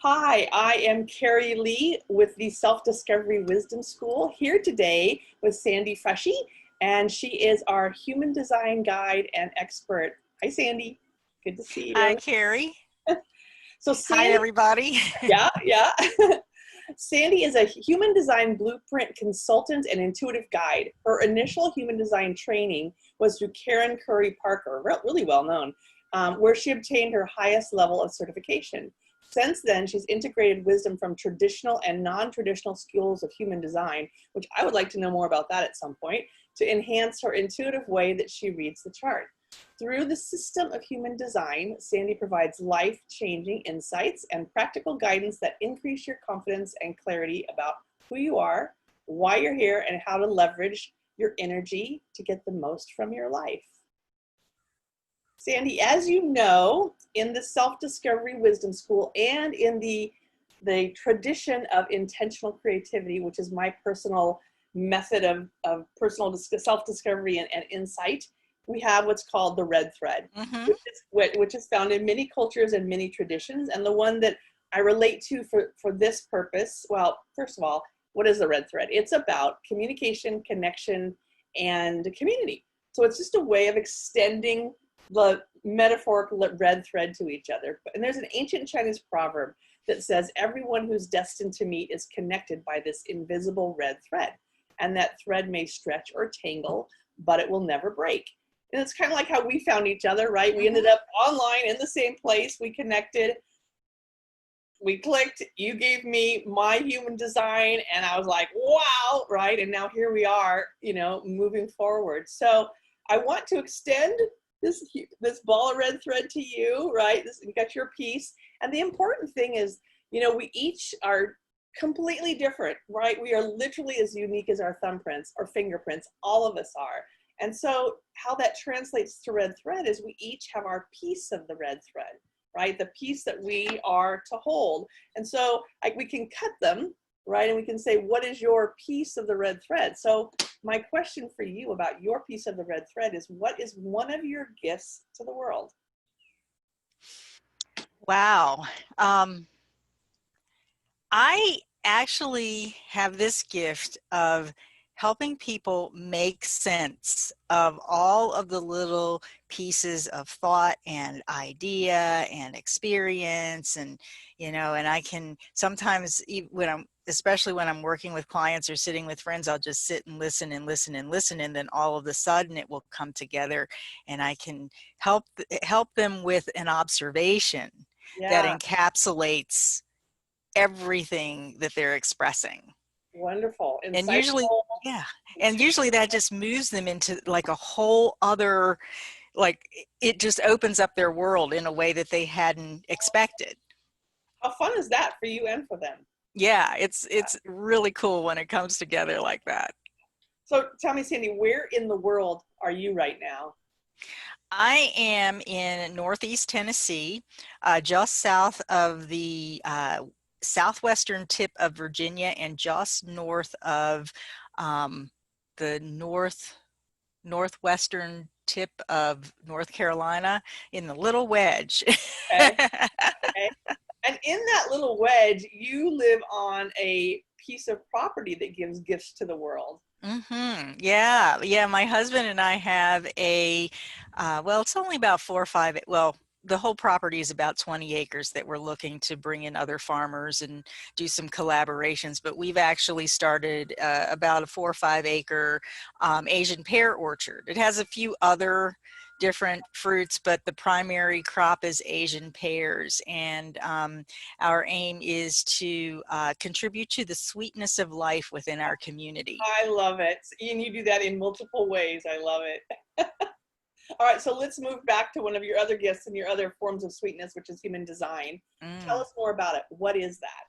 Hi, I am Kerry Lee with the Self-Discovery Wisdom School, here today with Sandy Freschi, and she is our human design guide and expert. Hi, Sandy. Good to see Hi, you. Kerry. So Hi, Sandy, everybody. yeah. Sandy is a human design blueprint consultant and intuitive guide. Her initial human design training was through Karen Curry Parker, really well known, where she obtained her highest level of certification. Since then, she's integrated wisdom from traditional and non-traditional schools of human design, which I would like to know more about that at some point, to enhance her intuitive way that she reads the chart. Through the system of human design, Sandy provides life-changing insights and practical guidance that increase your confidence and clarity about who you are, why you're here, and how to leverage your energy to get the most from your life. Sandy, as you know, in the Self-Discovery Wisdom School and in the tradition of intentional creativity, which is my personal method of personal self-discovery and insight, we have what's called the red thread, which is found in many cultures and many traditions. And the one that I relate to for this purpose, well, first of all, what is the red thread? It's about communication, connection, and community. So it's just a way of extending the metaphorical red thread to each other. And there's an ancient Chinese proverb that says, everyone who's destined to meet is connected by this invisible red thread. And that thread may stretch or tangle, but it will never break. And it's kind of like how we found each other, right? We ended up online in the same place. We connected, we clicked, you gave me my human design, and I was like, wow, right? And now here we are, moving forward. So I want to extend this ball of red thread to you, right? You got your piece. And the important thing is, we each are completely different, right? We are literally as unique as our thumbprints or fingerprints. All of us are. And so how that translates to red thread is we each have our piece of the red thread, right? The piece that we are to hold. And so we can cut them, right? And we can say, what is your piece of the red thread? So my question for you about your piece of the red thread is, what is one of your gifts to the world? Wow. I actually have this gift of helping people make sense of all of the little pieces of thought and idea and experience, and and I can sometimes, especially when I'm working with clients or sitting with friends, I'll just sit and listen and listen and listen, and then all of a sudden it will come together, and I can help them with an observation that encapsulates everything that they're expressing. Wonderful. And usually, and usually that just moves them into like a whole other, like it just opens up their world in a way that they hadn't expected. How fun is that for you and for them? Yeah, it's really cool when it comes together like that. So tell me, Sandy, where in the world are you right now? I am in Northeast Tennessee, just south of the southwestern tip of Virginia and just north of the northwestern tip of North Carolina, in the little wedge. Okay. Okay. And in that little wedge, you live on a piece of property that gives gifts to the world. Yeah. My husband and I have a, well, it's only about 4 or 5, well, the whole property is about 20 acres that we're looking to bring in other farmers and do some collaborations. But we've actually started about a 4 or 5 acre Asian pear orchard. It has a few other different fruits, but the primary crop is Asian pears. And our aim is to contribute to the sweetness of life within our community. I love it. And you do that in multiple ways. I love it. All right, so let's move back to one of your other gifts and your other forms of sweetness, which is human design. Tell us more about it. What is that?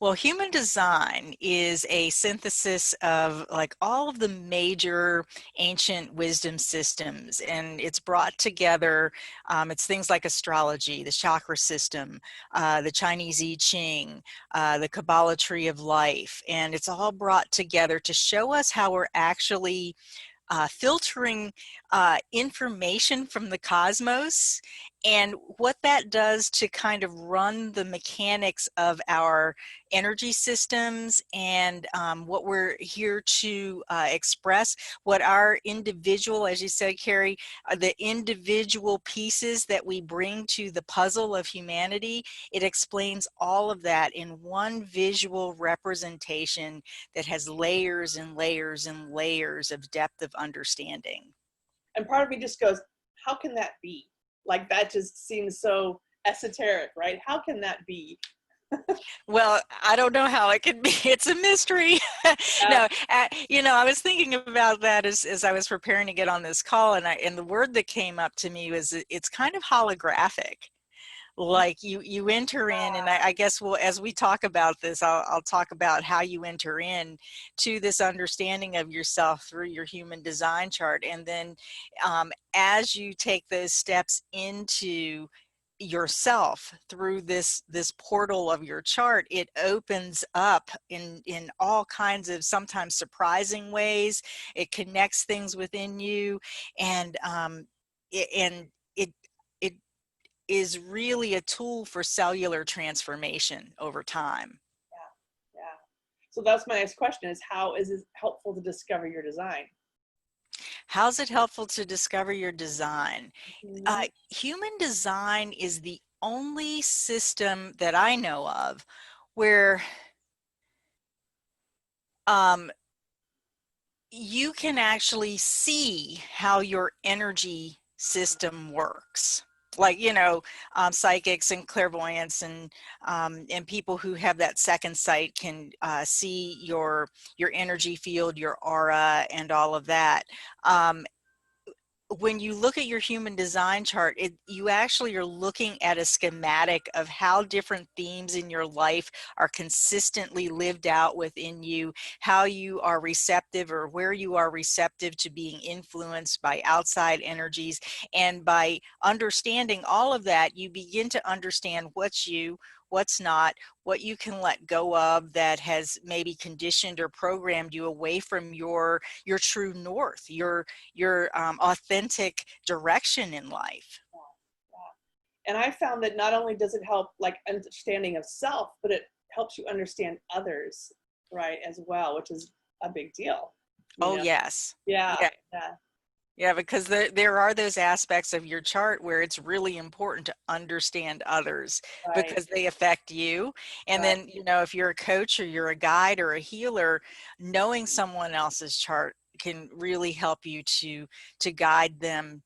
Well, human design is a synthesis of like all of the major ancient wisdom systems, and it's brought together. It's things like astrology, the chakra system, the Chinese I Ching, the Kabbalah tree of life, and it's all brought together to show us how we're actually filtering information from the cosmos And what that does to kind of run the mechanics of our energy systems and what we're here to express, what our individual, as you said, Kerry, the individual pieces that we bring to the puzzle of humanity, it explains all of that in one visual representation that has layers and layers and layers of depth of understanding. And part of me just goes, how can that be? Like, that just seems so esoteric, right? How can that be? Well, I don't know how it could be. It's a mystery. No, I was thinking about that as I was preparing to get on this call, and the word that came up to me was it's kind of holographic. Like you enter in, and I guess as we talk about this, I'll talk about how you enter in to this understanding of yourself through your human design chart, and then as you take those steps into yourself through this portal of your chart, it opens up in all kinds of sometimes surprising ways. It connects things within you, and it is really a tool for cellular transformation over time. Yeah. So that's my next question: is how is it helpful to discover your design? How's it helpful to discover your design? Mm-hmm. Human design is the only system that I know of where you can actually see how your energy system works. Like, psychics and clairvoyants and people who have that second sight can see your energy field, your aura, and all of that. When you look at your human design chart, you actually are looking at a schematic of how different themes in your life are consistently lived out within you, how you are receptive or where you are receptive to being influenced by outside energies. And by understanding all of that, you begin to understand what's you, what's not, what you can let go of that has maybe conditioned or programmed you away from your true north, your authentic direction in life. And I found that not only does it help like understanding of self, but it helps you understand others, right, as well, which is a big deal. Oh, yes. Yeah. Yeah, because there are those aspects of your chart where it's really important to understand others, Right. because they affect you. And Right. then, if you're a coach or you're a guide or a healer, knowing someone else's chart can really help you to guide them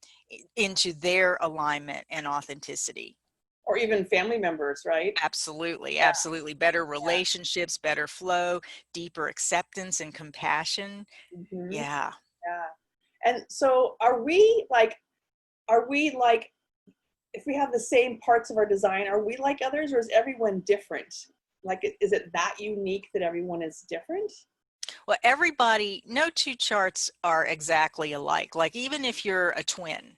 into their alignment and authenticity. Or even family members, right? Absolutely, Yeah. absolutely. Better relationships, better flow, deeper acceptance and compassion. Mm-hmm. Yeah. Yeah. And so are we like, if we have the same parts of our design, are we like others, or is everyone different? Like, is it that unique that everyone is different? Well, no two charts are exactly alike. Like, even if you're a twin,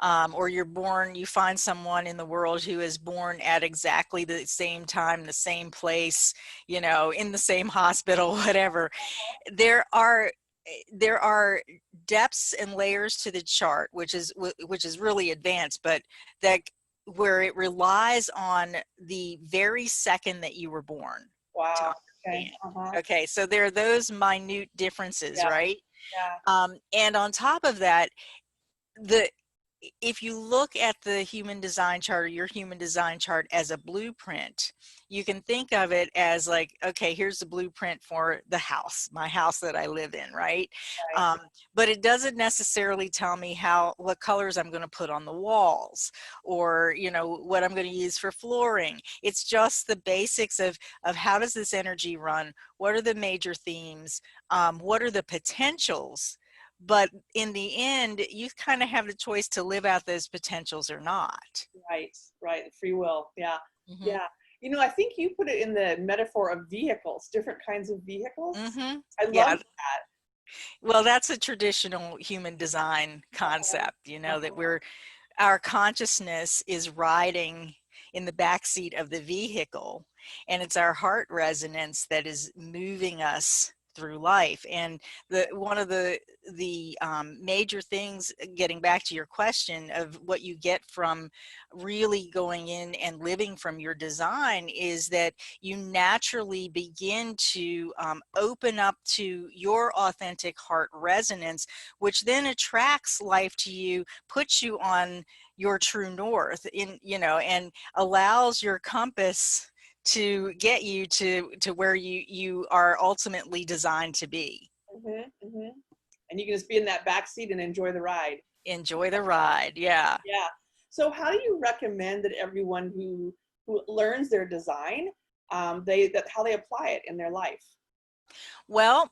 or you find someone in the world who is born at exactly the same time, the same place, in the same hospital, whatever, there are depths and layers to the chart, which is really advanced, but that where it relies on the very second that you were born. Wow. Okay. Okay, so there are those minute differences, Yeah. right? Yeah. And on top of that, if you look at the human design chart or your human design chart as a blueprint, you can think of it as like, okay, here's the blueprint for my house that I live in, right? Right. But it doesn't necessarily tell me what colors I'm going to put on the walls, or what I'm going to use for flooring. It's just the basics of how does this energy run? What are the major themes? What are the potentials? But in the end, you kind of have the choice to live out those potentials or not. Right. Free will. Yeah. Mm-hmm. Yeah. I think you put it in the metaphor of vehicles, different kinds of vehicles. Mm-hmm. I love that. Well, that's a traditional human design concept, that our consciousness is riding in the backseat of the vehicle, and it's our heart resonance that is moving us through life. And one of the major things, getting back to your question of what you get from really going in and living from your design, is that you naturally begin to open up to your authentic heart resonance, which then attracts life to you, puts you on your true north, and allows your compass to get you to where you are ultimately designed to be. And you can just be in that back seat and enjoy the ride. Enjoy the ride. Yeah. Yeah. So how do you recommend that everyone who learns their design, how they apply it in their life? Well,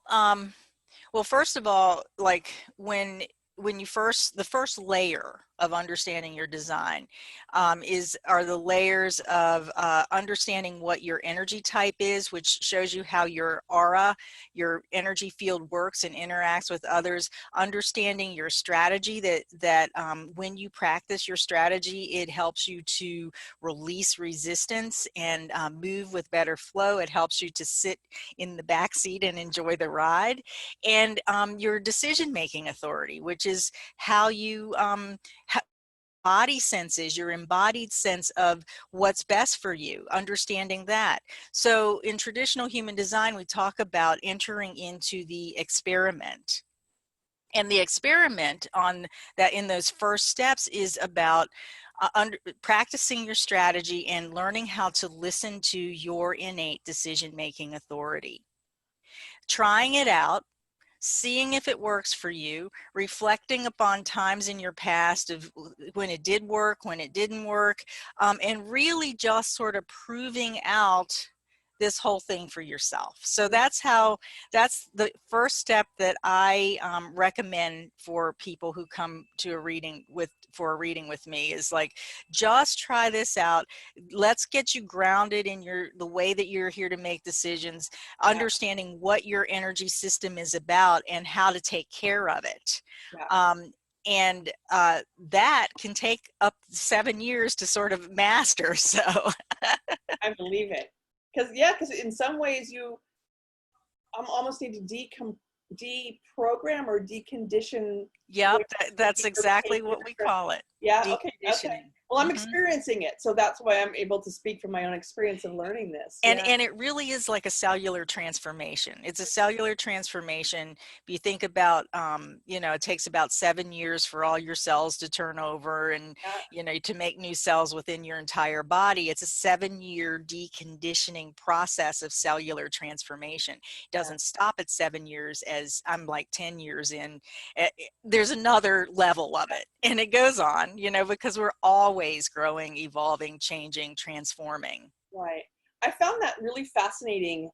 first of all, like when you the first layer of understanding your design are the layers of understanding what your energy type is, which shows you how your aura, your energy field works and interacts with others. Understanding your strategy, that when you practice your strategy, it helps you to release resistance and move with better flow. It helps you to sit in the back seat and enjoy the ride. And your decision-making authority, which is how you body senses, your embodied sense of what's best for you, understanding that. So in traditional human design, we talk about entering into the experiment. And the experiment on that in those first steps is about practicing your strategy and learning how to listen to your innate decision-making authority. Trying it out, seeing if it works for you, reflecting upon times in your past of when it did work, when it didn't work, and really just sort of proving out this whole thing for yourself. So that's the first step that I recommend for people who come to a reading with me, is like, just try this out. Let's get you grounded in the way that you're here to make decisions, understanding what your energy system is about and how to take care of it. And that can take up 7 years to sort of master. So I believe it. Because in some ways you almost need to deprogram or decondition. Yep, that's exactly what we call it. Yeah, okay. Well, I'm experiencing it, so that's why I'm able to speak from my own experience of learning this. And it really is like a cellular transformation. It's a cellular transformation. If you think about, it takes about 7 years for all your cells to turn over and, to make new cells within your entire body. It's a 7-year deconditioning process of cellular transformation. It doesn't stop at 7 years, as I'm like 10 years in. There's another level of it, and it goes on, because we're always growing, evolving, changing, transforming. Right. I found that really fascinating,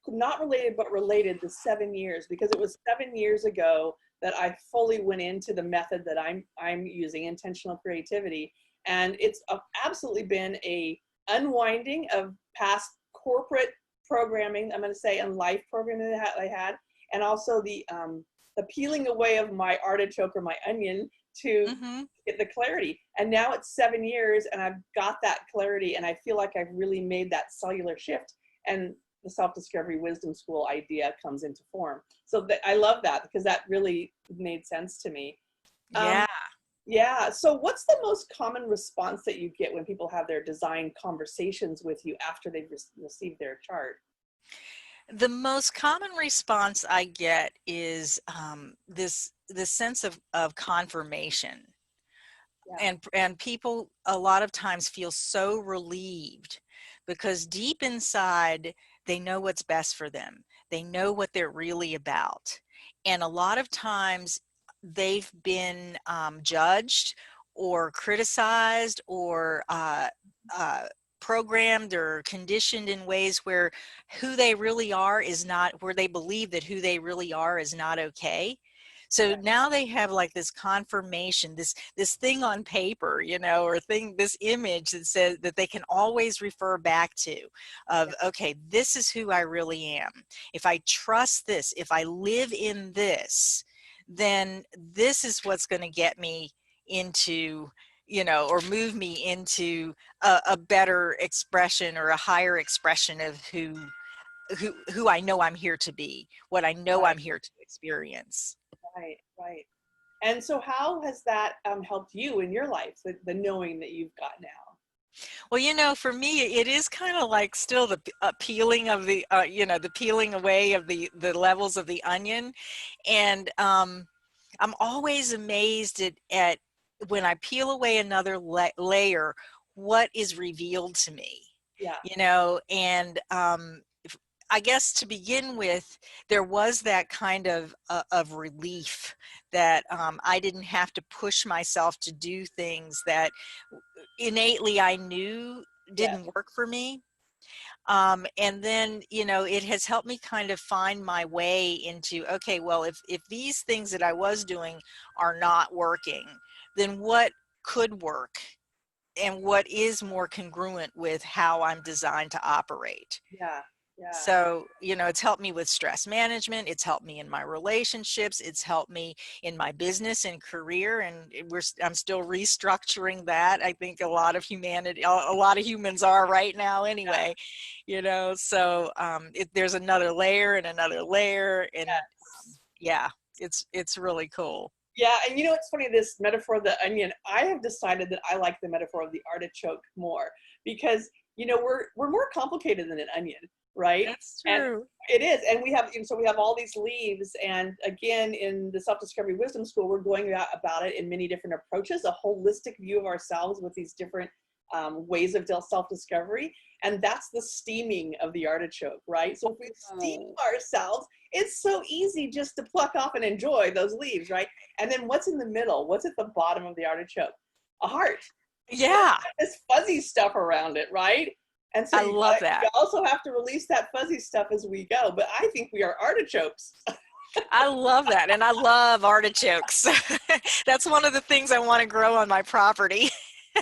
not related, but related, the 7 years, because it was 7 years ago that I fully went into the method that I'm using, intentional creativity. And it's absolutely been a unwinding of past corporate programming, I'm going to say, and life programming that I had, and also the peeling away of my artichoke or my onion to get the clarity. And now it's 7 years and I've got that clarity, and I feel like I've really made that cellular shift, and the self-discovery wisdom school idea comes into form. So I love that, because that really made sense to me. Yeah. So what's the most common response that you get when people have their design conversations with you after they've received their chart? The most common response I get is this sense of confirmation. And people a lot of times feel so relieved, because deep inside they know what's best for them. They know what they're really about. And a lot of times they've been judged or criticized or programmed or conditioned in ways where who they really are is not, where they believe that who they really are is not okay. So now they have like this confirmation, this thing on paper, or this image that says that they can always refer back to, of, okay, this is who I really am. If I trust this, if I live in this, then this is what's going to get me into, or move me into a better expression or a higher expression of who who I know I'm here to be, what I know Right. I'm here to experience. Right. Right. And so how has that helped you in your life, the knowing that you've got now? Well, for me, it is kind of like still the peeling of the, the peeling away of the levels of the onion. And I'm always amazed at when I peel away another layer, what is revealed to me, Yeah. and I guess to begin with, there was that kind of relief that I didn't have to push myself to do things that innately I knew Yes. didn't work for me. And then, it has helped me kind of find my way into, okay, well, if these things that I was doing are not working, then what could work and what is more congruent with how I'm designed to operate? Yeah. Yeah. So, it's helped me with stress management. It's helped me in my relationships. It's helped me in my business and career. And I'm still restructuring that. I think a lot of humans are right now anyway, so there's another layer and another layer. And Yes. yeah, it's really cool. Yeah, and it's funny, this metaphor of the onion, I have decided that I like the metaphor of the artichoke more because, we're more complicated than an onion, right? That's And true. it is, and we have all these leaves, and again, in the Self-Discovery Wisdom School, we're going about it in many different approaches, a holistic view of ourselves with these different ways of self-discovery, and that's the steaming of the artichoke, right? So if we steam ourselves, it's so easy just to pluck off and enjoy those leaves, right? And then what's in the middle? What's at the bottom of the artichoke? A heart. Yeah, This fuzzy stuff around it, right? And so I you love that. also have to release that fuzzy stuff as we go. But I think we are artichokes. I love that. And I love artichokes. That's one of the things I want to grow on my property.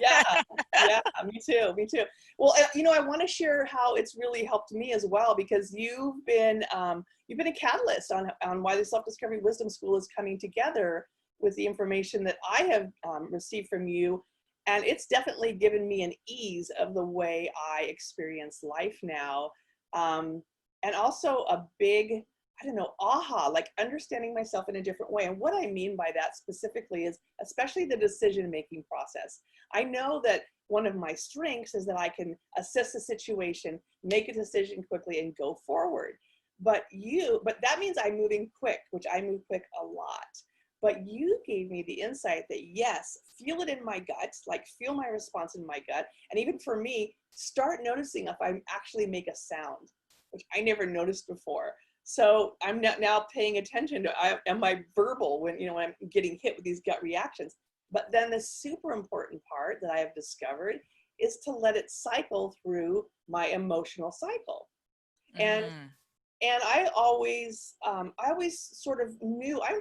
Yeah, yeah, me too, me too. Well, I want to share how it's really helped me as well because you've been a catalyst on why the Self-Discovery Wisdom School is coming together with the information that I have received from you, and it's definitely given me an ease of the way I experience life now, and also a big, I don't know, aha, like understanding myself in a different way. And what I mean by that specifically is especially the decision-making process. I know that one of my strengths is that I can assess a situation, make a decision quickly, and go forward. But that means I'm moving quick, which I move quick a lot. But you gave me the insight that yes, feel it in my gut, like feel my response in my gut. And even for me, start noticing if I actually make a sound, which I never noticed before. So I'm now paying attention to, am I verbal when I'm getting hit with these gut reactions? But then the super important part that I have discovered is to let it cycle through my emotional cycle. And Mm. and I always sort of knew I'm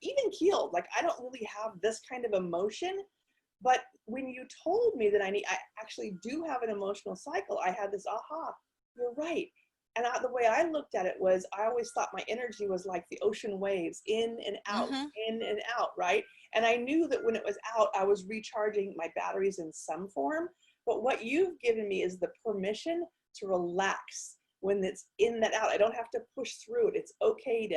even keeled. Like I don't really have this kind of emotion. But when you told me that I actually do have an emotional cycle, I had this aha, you're right. And the way I looked at it was I always thought my energy was like the ocean waves, Mm-hmm. in and out, right? And I knew that when it was out, I was recharging my batteries in some form. But what you've given me is the permission to relax when it's in that out. I don't have to push through it. It's okay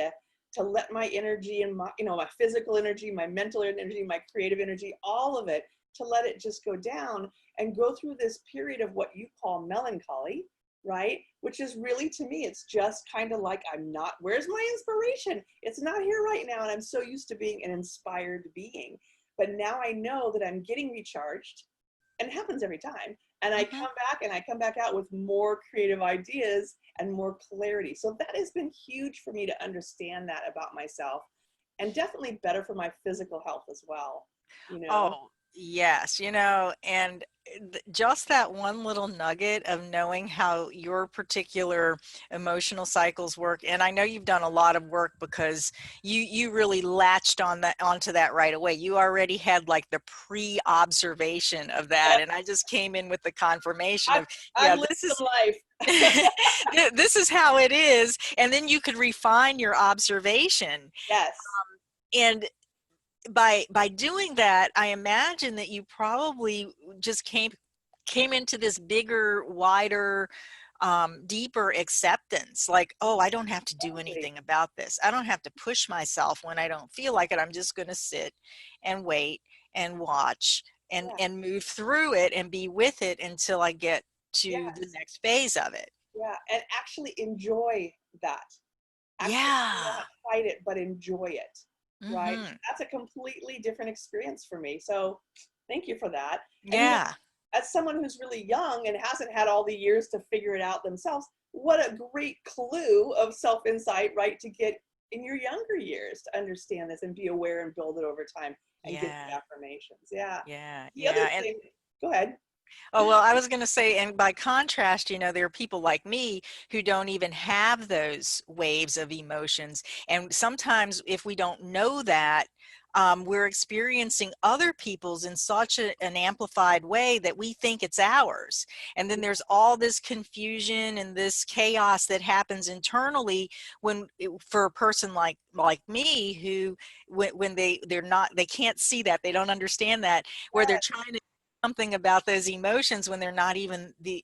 to let my energy and my physical energy, my mental energy, my creative energy, all of it, to let it just go down and go through this period of what you call melancholy, right? Which is really, to me, it's just kind of like, where's my inspiration? It's not here right now. And I'm so used to being an inspired being. But now I know that I'm getting recharged, and it happens every time. And I Mm-hmm. come back and I come back out with more creative ideas and more clarity. So that has been huge for me to understand that about myself, and definitely better for my physical health as well. Oh, yes, and just that one little nugget of knowing how your particular emotional cycles work. And I know you've done a lot of work because you really latched onto that right away. You already had like the pre-observation of that, and I just came in with the confirmation I've, of, I've yeah, lived this is some life. this is how it is, and then you could refine your observation. Yes. And by doing that, I imagine that you probably just came into this bigger, wider deeper acceptance, like, oh, I don't have to do Exactly. anything about this. I don't have to push myself when I don't feel like it. I'm just going to sit and wait and watch Yeah. and move through it and be with it until I get to the Yes. next phase of it. Yeah. And actually enjoy that. Actually Yeah. not fight it, but enjoy it. Right. Mm-hmm. That's a completely different experience for me. So thank you for that. And Yeah. as someone who's really young and hasn't had all the years to figure it out themselves, what a great clue of self-insight, right? To get in your younger years to understand this and be aware and build it over time and get Yeah. the affirmations. Yeah. Yeah. The other Yeah. And thing, go ahead. oh, well, I was going to say, and by contrast, there are people like me who don't even have those waves of emotions. And sometimes, if we don't know that, we're experiencing other people's in such an amplified way that we think it's ours. And then there's all this confusion and this chaos that happens internally for a person like me, who when they can't see that, they don't understand that, where they're Yeah, trying to something about those emotions when they're not even they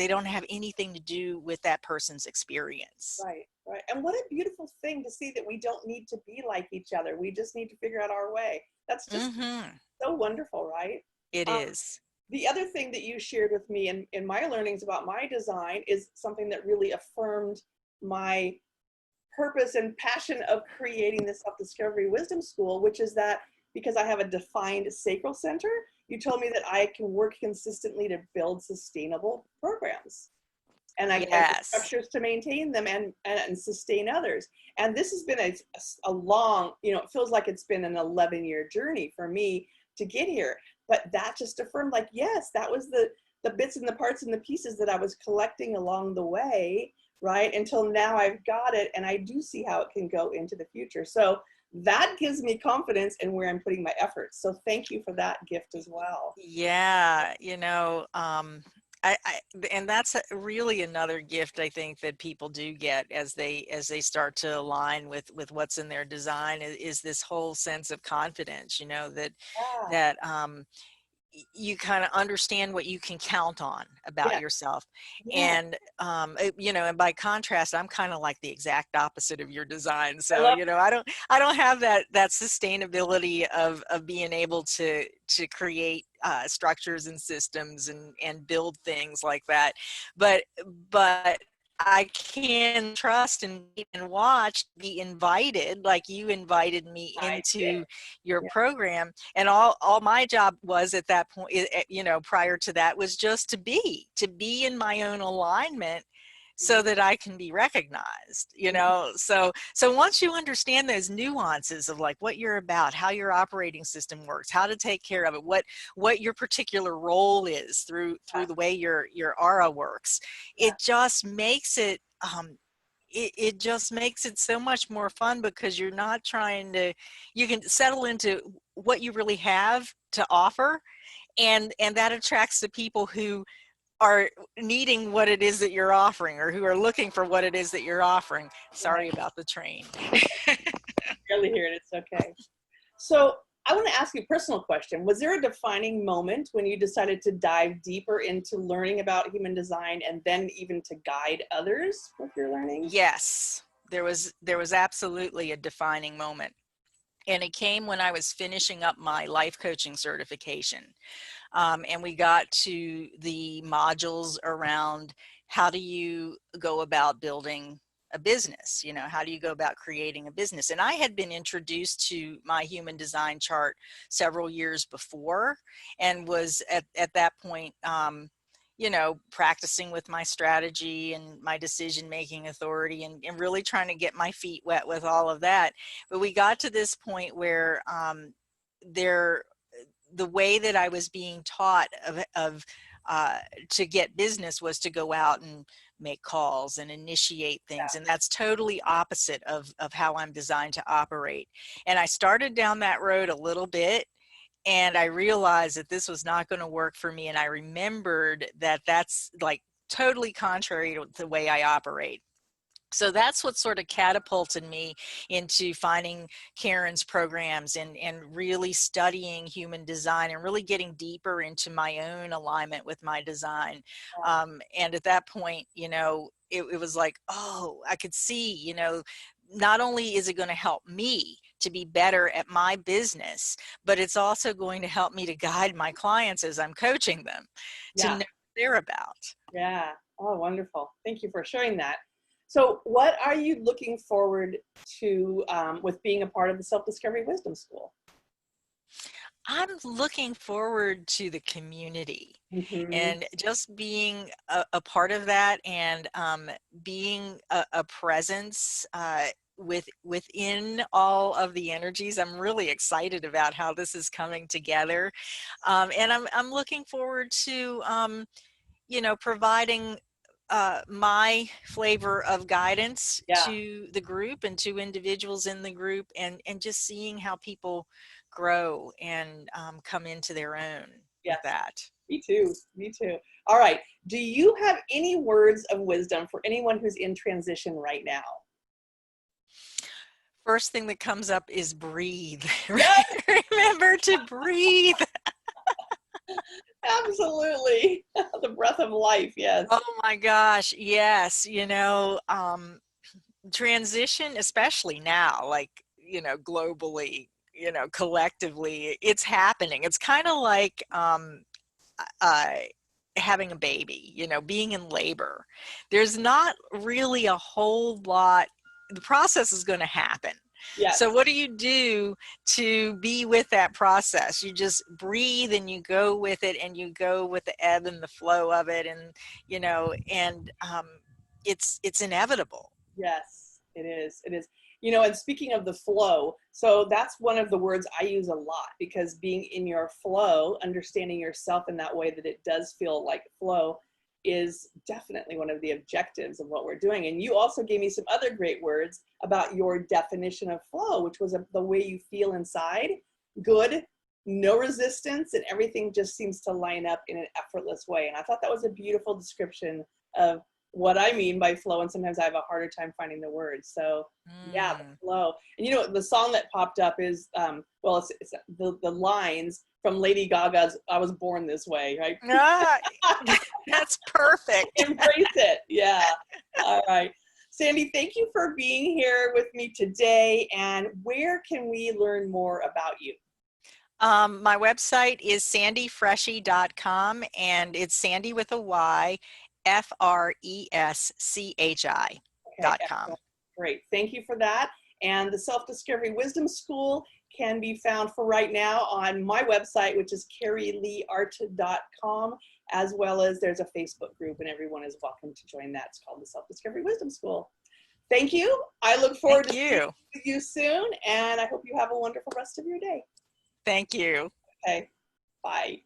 don't have anything to do with that person's experience. right, right. And what a beautiful thing to see that we don't need to be like each other. We just need to figure out our way. That's just Mm-hmm. so wonderful, right? It Um, is. the other thing that you shared with me in my learnings about my design is something that really affirmed my purpose and passion of creating the self-discovery wisdom school, which is that because I have a defined sacral center, you told me that I can work consistently to build sustainable programs and and Yes. structures to maintain them and sustain others. And this has been a long, it feels like it's been an 11-year journey for me to get here. But that just affirmed, like, yes, that was the bits and the parts and the pieces that I was collecting along the way, right? Until now I've got it and I do see how it can go into the future. So that gives me confidence in where I'm putting my efforts. So thank you for that gift as well. Yeah. And that's really another gift I think that people do get as they start to align with what's in their design, is this whole sense of confidence, that Yeah. that you kind of understand what you can count on about Yes. yourself. Yes. And and by contrast, I'm kind of like the exact opposite of your design. I So love I don't have that sustainability of being able to create structures and systems and build things like that. But I can trust and wait and watch, be invited, like you invited me I did. into your Yeah. program. And all my job was at that point, prior to that, was just to be in my own alignment so that I can be recognized. So once you understand those nuances of like what you're about, how your operating system works, how to take care of it, what your particular role is through the way your aura works, Yeah. it just makes it it just makes it so much more fun, because you're not trying to, you can settle into what you really have to offer, and that attracts the people who are needing what it is that you're offering, or who are looking for what it is that you're offering. Sorry Right. about the train. Barely hear it. It's okay. So I want to ask you a personal question. Was there a defining moment when you decided to dive deeper into learning about human design and then even to guide others with your learnings? Yes, there was absolutely a defining moment, and it came when I was finishing up my life coaching certification. And we got to the modules around how do you go about building a business, how do you go about creating a business. And I had been introduced to my human design chart several years before, and was at that point practicing with my strategy and my decision making authority, and really trying to get my feet wet with all of that. But we got to this point where there the way that I was being taught of to get business was to go out and make calls and initiate things. And that's totally opposite of how I'm designed to operate. And I started down that road a little bit, and I realized that this was not going to work for me. And I remembered that that's like totally contrary to the way I operate. So that's what sort of catapulted me into finding Karen's programs and really studying human design and really getting deeper into my own alignment with my design. And at that point, you know, it was like, oh, I could see, you know, not only is it going to help me to be better at my business, but it's also going to help me to guide my clients as I'm coaching them to know what they're about. Yeah. Oh, wonderful. Thank you for sharing that. So what are you looking forward to with being a part of the Self-Discovery Wisdom School? I'm looking forward to the community and just being a part of that, and being a presence within all of the energies. I'm really excited about how this is coming together, and I'm looking forward to you know, providing my flavor of guidance to the group and to individuals in the group, and just seeing how people grow and come into their own with that. Me too. Me too. All right. Do you have any words of wisdom for anyone who's in transition right now? First thing that comes up is breathe. Yes. Remember to breathe. Absolutely. The breath of life. Yes. Oh my gosh. Yes. You know, transition, especially now, like, you know, globally, you know, collectively, it's happening. It's kind of like having a baby, you know, being in labor. There's not really a whole lot. The process is going to happen. Yes. So what do you do to be with that process? You just breathe and you go with it, and you go with the ebb and the flow of it, and you know, and it's inevitable. Yes, it is. It is. You know, and speaking of the flow, so that's one of the words I use a lot, because being in your flow, understanding yourself in that way that it does feel like flow, is definitely one of the objectives of what we're doing. And you also gave me some other great words about your definition of flow, which was the way you feel inside, good, no resistance, and everything just seems to line up in an effortless way. And I thought that was a beautiful description of what I mean by flow, and sometimes I have a harder time finding the words. So yeah, the flow. And you know, the song that popped up is, well, it's the lines from Lady Gaga's I Was Born This Way, right? That's perfect. Embrace it. Yeah. All right. Sandy, thank you for being here with me today. And where can we learn more about you? My website is sandyfreschi.com, and it's Sandy with a Y, FRESCHI.com. Great. Thank you for that. And the Self-Discovery Wisdom School can be found for right now on my website, which is kerryleeart.com, as well as there's a Facebook group, and everyone is welcome to join that. It's called the Self-Discovery Wisdom School. Thank you. I look forward to speaking with you soon, and I hope you have a wonderful rest of your day. Thank you. Okay. Bye.